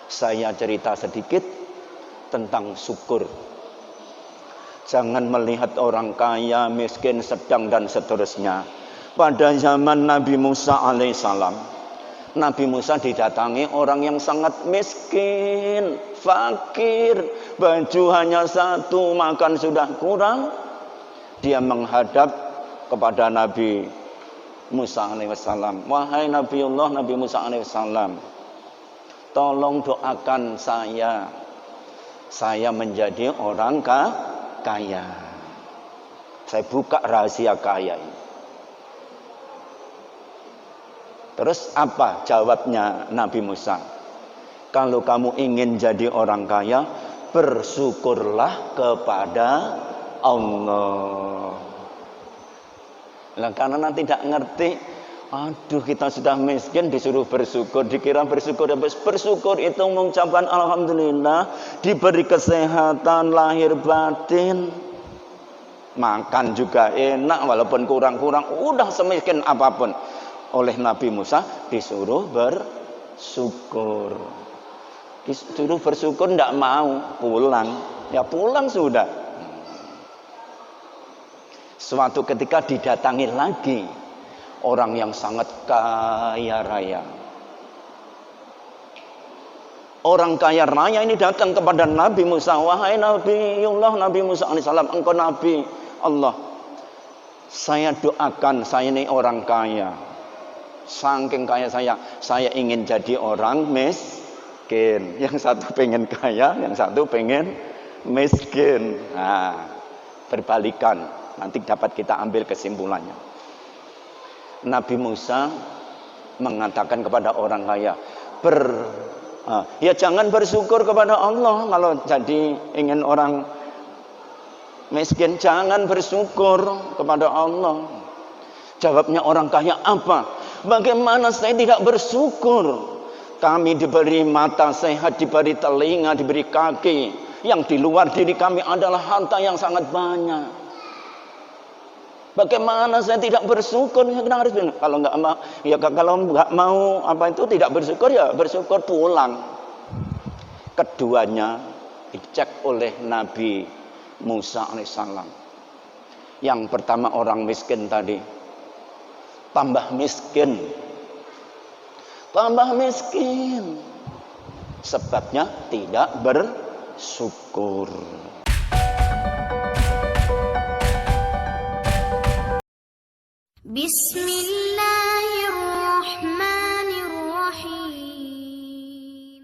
Saya cerita sedikit tentang syukur. Jangan melihat orang kaya, miskin, sedang dan seterusnya. Pada zaman Nabi Musa alaihissalam, Nabi Musa didatangi orang yang sangat miskin, fakir, baju hanya satu, makan sudah kurang. Dia menghadap kepada Nabi Musa alaihissalam. Wahai Nabiullah Nabi Musa alaihissalam, tolong doakan saya menjadi orang kaya. Saya buka rahasia kaya ini. Terus apa jawabnya Nabi Musa? Kalau kamu ingin jadi orang kaya, bersyukurlah kepada Allah. Nah, karena tidak ngerti, aduh kita sudah miskin disuruh bersyukur, dikira bersyukur, habis bersyukur itu mengucapkan alhamdulillah, diberi kesehatan lahir batin, makan juga enak walaupun kurang-kurang, udah semiskin apapun. Oleh Nabi Musa disuruh bersyukur. Disuruh bersyukur tidak mau, pulang. Ya pulang sudah. Suatu ketika didatangi lagi orang yang sangat kaya raya. Orang kaya raya ini datang kepada Nabi Musa. Wahai Nabiullah Nabi Musa alaihissalam, engkau Nabi Allah. Saya doakan, saya ini orang kaya. Saking kaya saya ingin jadi orang miskin. Yang satu pengen kaya, yang satu pengen miskin. Nah, berbalikan. Nanti dapat kita ambil kesimpulannya. Nabi Musa mengatakan kepada orang kaya, ya jangan bersyukur kepada Allah kalau jadi ingin orang miskin, jangan bersyukur kepada Allah. Jawabnya orang kaya apa? Bagaimana saya tidak bersyukur? Kami diberi mata sehat, diberi telinga, diberi kaki. Yang di luar diri kami adalah harta yang sangat banyak. Bagaimana saya tidak bersyukur? Kalau nggak mau apa itu tidak bersyukur, ya bersyukur pulang. Keduanya dicek oleh Nabi Musa alaihissalam. Yang pertama orang miskin tadi, tambah miskin. Sebabnya tidak bersyukur. Bismillahirrahmanirrahim.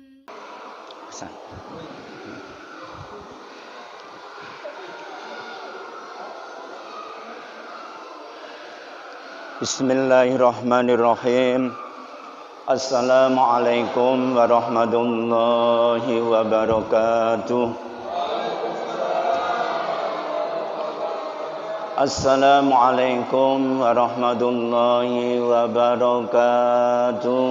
Bismillahirrahmanirrahim. Assalamualaikum warahmatullahi wabarakatuh. Assalamualaikum warahmatullahi wabarakatuh.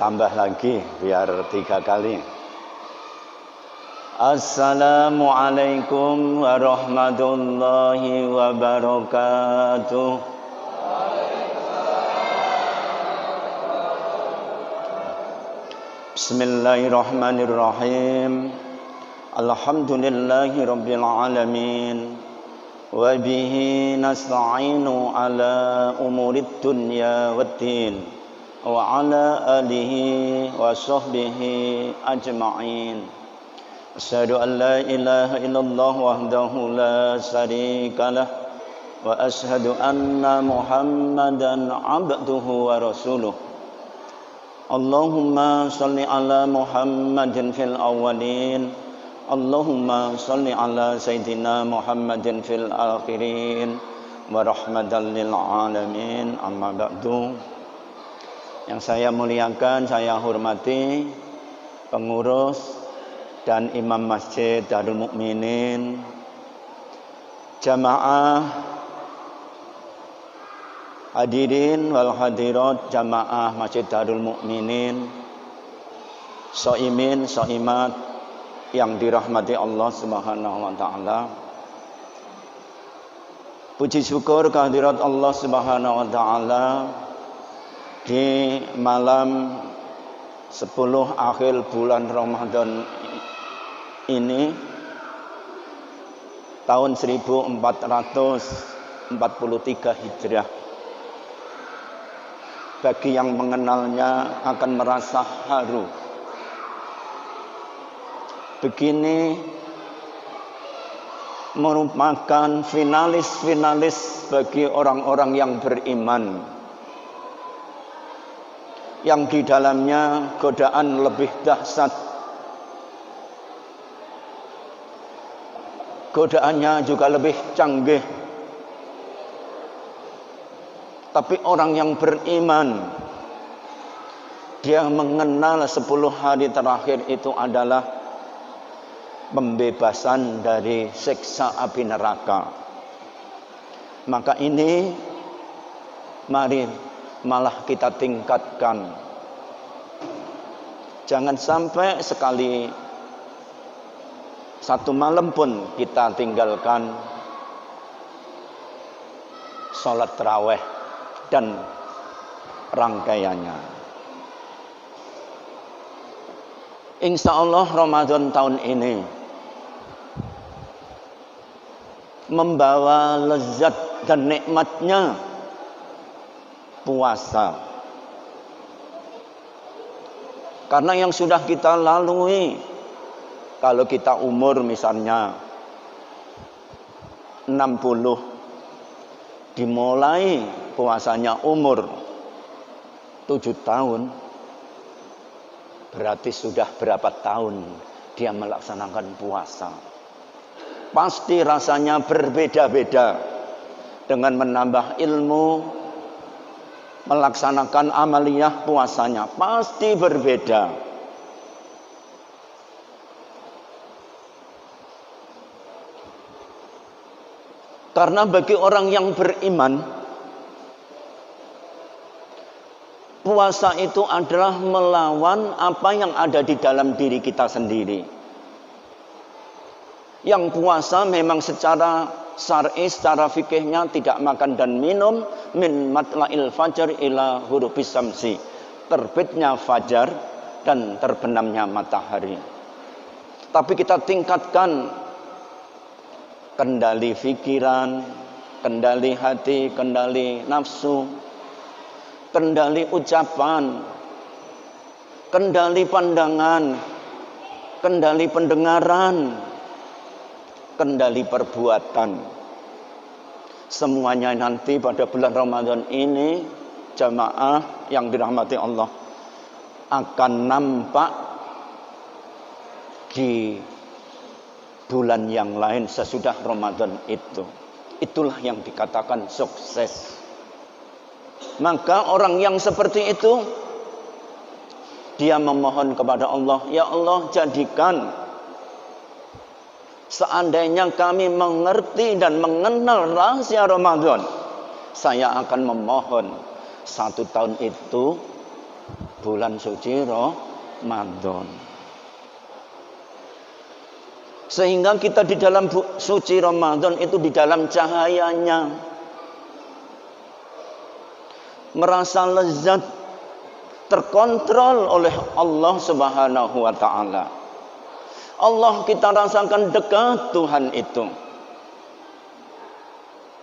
Tambah lagi biar 3 kali. Assalamualaikum warahmatullahi wabarakatuh. Bismillahirrahmanirrahim. Alhamdulillahi rabbil alamin. Wa bihi nasta'inu ala umurid dunya waddin. Wa ala alihi wa sahbihi ajma'in. Asyhadu an la ilaha illallah wahdahu la syarika lah wa asyhadu anna Muhammadan abduhu wa rasuluh. Allahumma shalli ala Muhammadin fil awwalin, Allahumma shalli ala sayyidina Muhammadin fil akhirin wa rahmatan lil alamin. Amma ba'du. Yang saya muliakan, saya hormati pengurus dan imam masjid Darul Mukminin, jamaah hadirin wal hadirat jamaah Masjid Darul Mukminin, shaimin shaimat yang dirahmati Allah Subhanahu wa taala. Puji syukur kehadirat Allah Subhanahu wa taala di malam 10 akhir bulan Ramadan ini tahun 1443 Hijriah. Bagi yang mengenalnya akan merasa haru. Begini merupakan finalis bagi orang-orang yang beriman, yang di dalamnya godaan lebih dahsyat, godaannya juga lebih canggih. Tapi orang yang beriman, dia mengenal 10 hari terakhir itu adalah pembebasan dari siksa api neraka. Maka ini mari malah kita tingkatkan. Jangan sampai sekali satu malam pun kita tinggalkan sholat tarawih dan rangkaiannya. Insya Allah Ramadan tahun ini membawa lezat dan nikmatnya puasa. Karena yang sudah kita lalui, kalau kita umur misalnya 60, dimulai puasanya umur 7 tahun, berarti sudah berapa tahun dia melaksanakan puasa. Pasti rasanya berbeda-beda. Dengan menambah ilmu, melaksanakan amaliyah puasanya pasti berbeda. Karena bagi orang yang beriman, puasa itu adalah melawan apa yang ada di dalam diri kita sendiri. Yang puasa memang secara syar'i, secara fikihnya tidak makan dan minum min matla'il fajar ila hurufis syamsi, terbitnya fajar dan terbenamnya matahari. Tapi kita tingkatkan kendali pikiran, kendali hati, kendali nafsu, kendali ucapan, kendali pandangan, kendali pendengaran, kendali perbuatan. Semuanya nanti pada bulan Ramadan ini, jamaah yang dirahmati Allah, akan nampak di bulan yang lain sesudah Ramadan itu. Itulah yang dikatakan sukses. Maka orang yang seperti itu, dia memohon kepada Allah, ya Allah, jadikan seandainya kami mengerti dan mengenal rahasia Ramadan, saya akan memohon 1 tahun itu bulan suci Ramadan. Sehingga kita di dalam suci Ramadan itu di dalam cahayanya merasa lezat, terkontrol oleh Allah Subhanahu wa taala. Allah kita rasakan dekat Tuhan itu.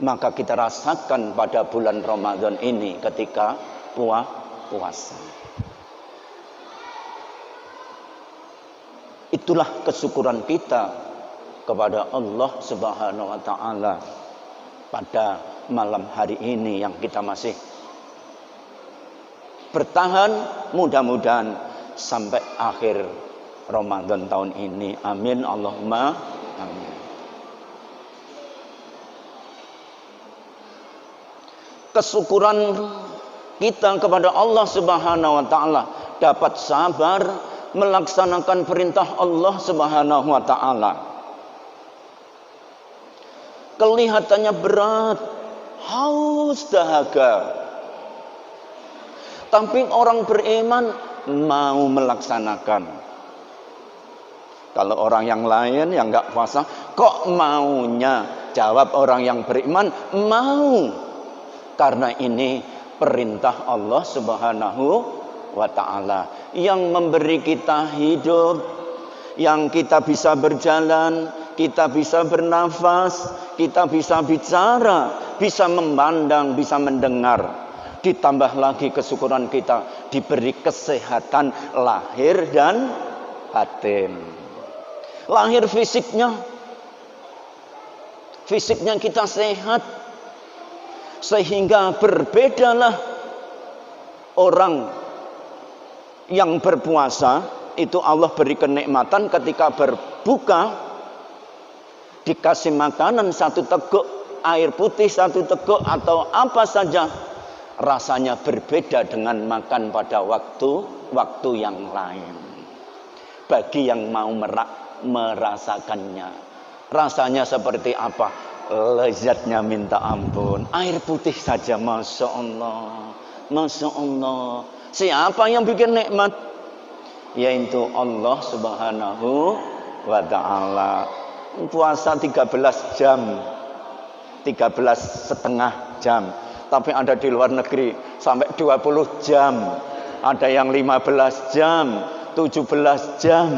Maka kita rasakan pada bulan Ramadan ini ketika puasa. Itulah kesyukuran kita kepada Allah Subhanahu wa taala pada malam hari ini yang kita masih bertahan, mudah-mudahan sampai akhir Ramadan tahun ini. Amin Allahumma amin. Kesyukuran kita kepada Allah Subhanahu wa taala dapat sabar melaksanakan perintah Allah Subhanahu wa taala. Kelihatannya berat, haus dahaga. Tapi orang beriman mau melaksanakan. Kalau orang yang lain yang enggak puasa, kok maunya? Jawab orang yang beriman, mau. Karena ini perintah Allah Subhanahu wa ta'ala yang memberi kita hidup, yang kita bisa berjalan, kita bisa bernafas, kita bisa bicara, bisa memandang, bisa mendengar. Ditambah lagi kesyukuran kita diberi kesehatan lahir dan batin. Lahir fisiknya kita sehat, sehingga berbedalah orang yang berpuasa. Itu Allah beri kenikmatan ketika berbuka, dikasih makanan satu teguk, air putih satu teguk, atau apa saja, rasanya berbeda dengan makan pada waktu yang lain. Bagi yang mau merasakannya, rasanya seperti apa? Lezatnya minta ampun. Air putih saja, Masya Allah, Masya Allah. Siapa yang bikin nikmat? Yaitu Allah Subhanahu wa ta'ala. Puasa 13 jam, 13,5 jam. Tapi ada di luar negeri sampai 20 jam. Ada yang 15 jam, 17 jam.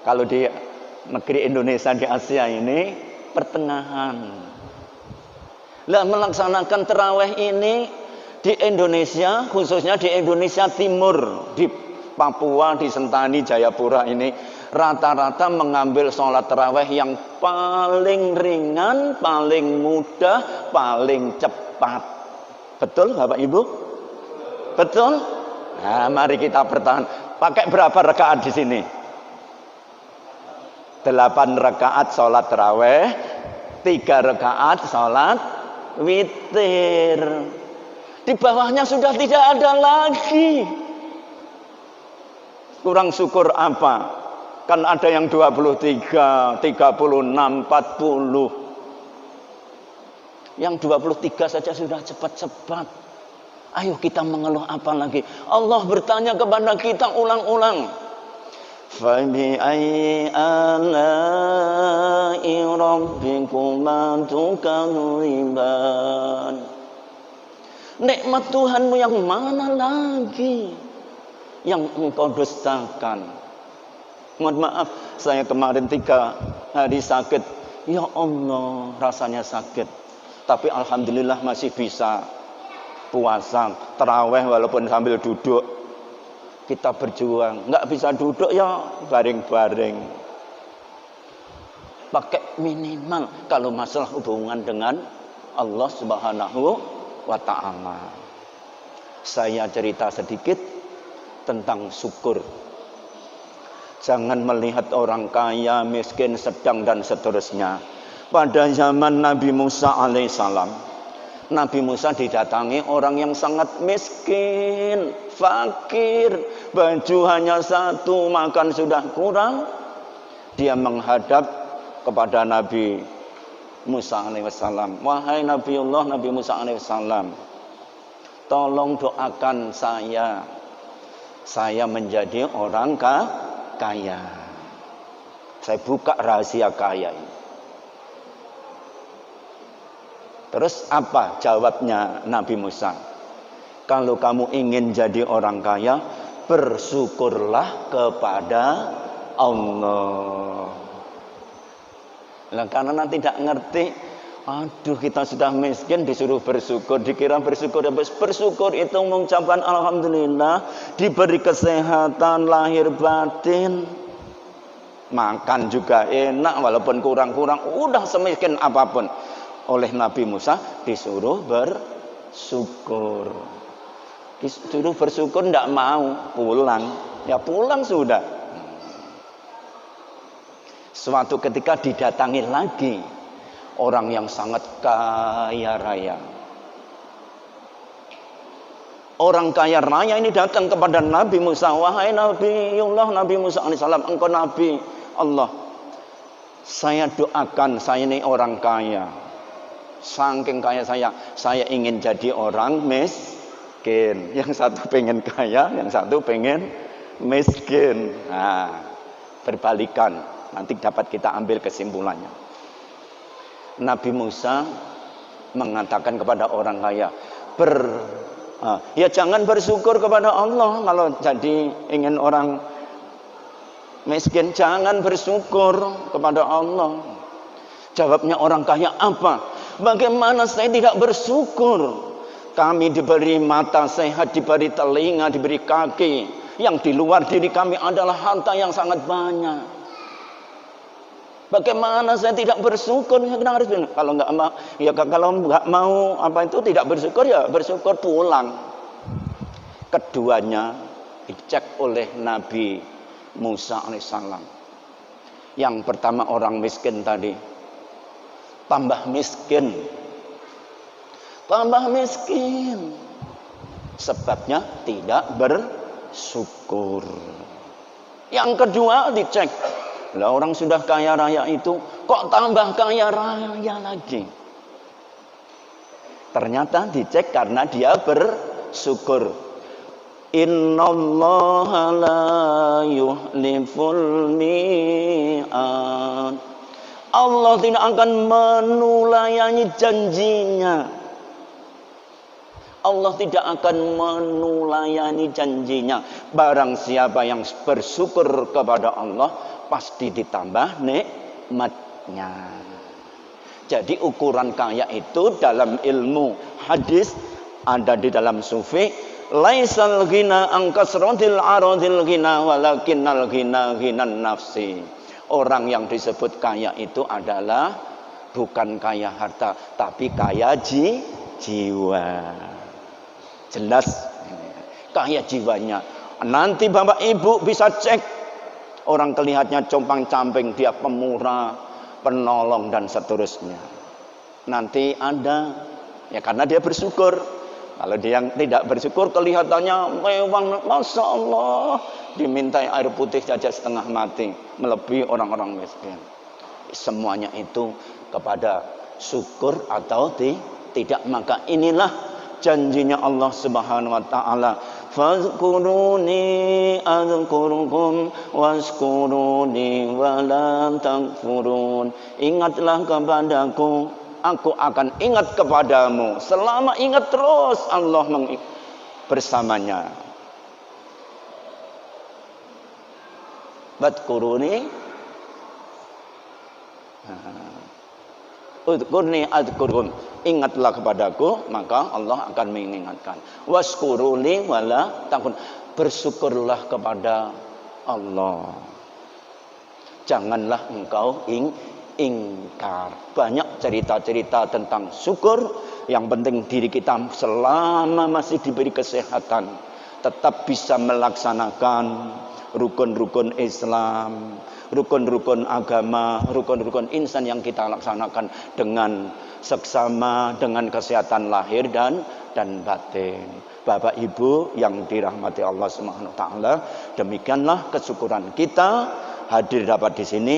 Kalau di negeri Indonesia, di Asia ini pertengahan. Lah, melaksanakan terawih ini di Indonesia, khususnya di Indonesia Timur, di Papua, di Sentani, Jayapura ini, rata-rata mengambil sholat terawih yang paling ringan, paling mudah, paling cepat. Betul Bapak Ibu? Betul? Nah, mari kita bertahan. Pakai berapa rakaat di sini? 8 rakaat sholat terawih, 3 rakaat sholat witir. Di bawahnya sudah tidak ada lagi. Kurang syukur apa? Kan ada yang 23, 36, 40. Yang 23 saja sudah cepat-cepat. Ayo kita mengeluh apa lagi? Allah bertanya kepada kita ulang-ulang. Fabi ayyi ala'i rabbikuma tukadziban. Nikmat Tuhanmu yang mana lagi yang engkau dustakan? Mohon maaf, saya kemarin 3 hari sakit. Ya Allah, rasanya sakit. Tapi alhamdulillah masih bisa puasa tarawih walaupun sambil duduk. Kita berjuang. Nggak bisa duduk ya baring-baring. Pakai minimal kalau masalah hubungan dengan Allah Subhanahu wa ta'ala. Saya cerita sedikit tentang syukur. Jangan melihat orang kaya, miskin, sedang dan seterusnya. Pada zaman Nabi Musa alaihissalam, Nabi Musa didatangi orang yang sangat miskin, fakir, baju hanya satu, makan sudah kurang. Dia menghadap kepada Nabi Musa alaihissalam. Wahai Nabiullah, Nabi Musa alaihissalam, tolong doakan saya menjadi orang kaya. Saya buka rahasia kaya ini. Terus apa jawabnya Nabi Musa? Kalau kamu ingin jadi orang kaya, bersyukurlah kepada Allah. Nah, karena nanti tidak ngerti, aduh kita sudah miskin disuruh bersyukur, dikira bersyukur, habis bersyukur itu mengucapkan alhamdulillah, diberi kesehatan lahir batin, makan juga enak walaupun kurang-kurang, udah semiskin apapun. Oleh Nabi Musa disuruh bersyukur. Disuruh bersyukur tidak mau, pulang. Ya pulang sudah. Suatu ketika didatangi lagi orang yang sangat kaya raya. Orang kaya raya ini datang kepada Nabi Musa. Wahai Nabiullah, Nabi Musa alaihissalam, engkau Nabi Allah. Saya doakan, saya ini orang kaya. Saking kaya saya ingin jadi orang miskin. Yang satu pengen kaya, yang satu pengen miskin. Nah, berbalikan. Nanti dapat kita ambil kesimpulannya. Nabi Musa mengatakan kepada orang kaya, Ya jangan bersyukur kepada Allah kalau jadi ingin orang miskin. Jangan bersyukur kepada Allah. Jawabnya orang kaya apa? Bagaimana saya tidak bersyukur? Kami diberi mata sehat, diberi telinga, diberi kaki. Yang di luar diri kami adalah harta yang sangat banyak. Bagaimana saya tidak bersyukur? Kalau nggak mau, ya kalau nggak mau apa itu tidak bersyukur, ya bersyukur pulang. Keduanya dicek oleh Nabi Musa alaihissalam. Yang pertama orang miskin tadi, tambah miskin. Tambah miskin. Sebabnya tidak bersyukur. Yang kedua dicek. Lah orang sudah kaya raya itu kok tambah kaya raya lagi? Ternyata dicek karena dia bersyukur. Innallaha la yuhliful mi'ad. Allah tidak akan menulayani janjinya. Allah tidak akan menulayani janjinya. Barang siapa yang bersyukur kepada Allah, pasti ditambah nikmatnya. Jadi ukuran kaya itu dalam ilmu hadis, ada di dalam sufi, laisal ghina an kasratil aradil ghina walakinnal ghina ghinan nafsi. Orang yang disebut kaya itu adalah bukan kaya harta, tapi kaya jiwa. Jelas kaya jiwanya. Nanti Bapak Ibu bisa cek. Orang kelihatannya compang-camping, dia pemurah, penolong dan seterusnya. Nanti ada, ya karena dia bersyukur. Kalau dia yang tidak bersyukur kelihatannya mewah, Masya Allah, dimintai air putih saja setengah mati, melebihi orang-orang miskin. Semuanya itu kepada syukur atau tidak. Maka inilah janjinya Allah Subhanahu wa taala. Fazkuruni azkurukum waskuruni wala takfurun. Ingatlah kepadaku, aku akan ingat kepadamu. Selama ingat terus Allah bersamanya. Fazkuruni Udkurni adkurkum. Ingatlah kepadaku, maka Allah akan mengingatkan. Waskuruli wala takun. Bersyukurlah kepada Allah. Janganlah engkau ingkar. Banyak cerita-cerita tentang syukur. Yang penting diri kita selama masih diberi kesehatan, tetap bisa melaksanakan rukun-rukun Islam, rukun-rukun agama, rukun-rukun insan yang kita laksanakan dengan seksama, dengan kesehatan lahir dan batin. Bapak Ibu yang dirahmati Allah Subhanahu wa taala, demikianlah kesyukuran kita hadir dapat di sini,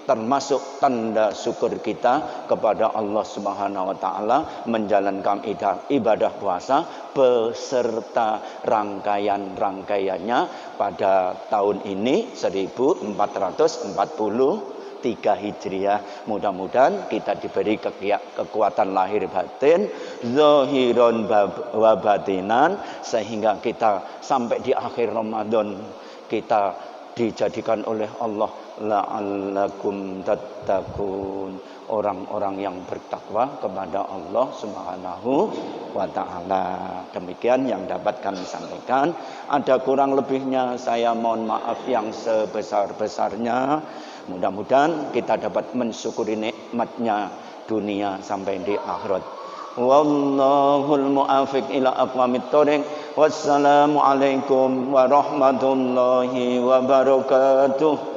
termasuk tanda syukur kita kepada Allah Subhanahu wa taala menjalankan ibadah puasa beserta rangkaian-rangkaiannya pada tahun ini 1443 Hijriah. Mudah-mudahan kita diberi kekuatan lahir batin, zahiron wa batinan, sehingga kita sampai di akhir Ramadan kita dijadikan oleh Allah la'allakum tattaqun, orang-orang yang bertakwa kepada Allah Subhanahu wa taala. Demikian yang dapat kami sampaikan. Ada kurang lebihnya saya mohon maaf yang sebesar-besarnya. Mudah-mudahan kita dapat mensyukuri nikmatnya dunia sampai di akhirat. Wallahul mu'afiq ila aqwamit thoriq. Wassalamualaikum warahmatullahi wabarakatuh.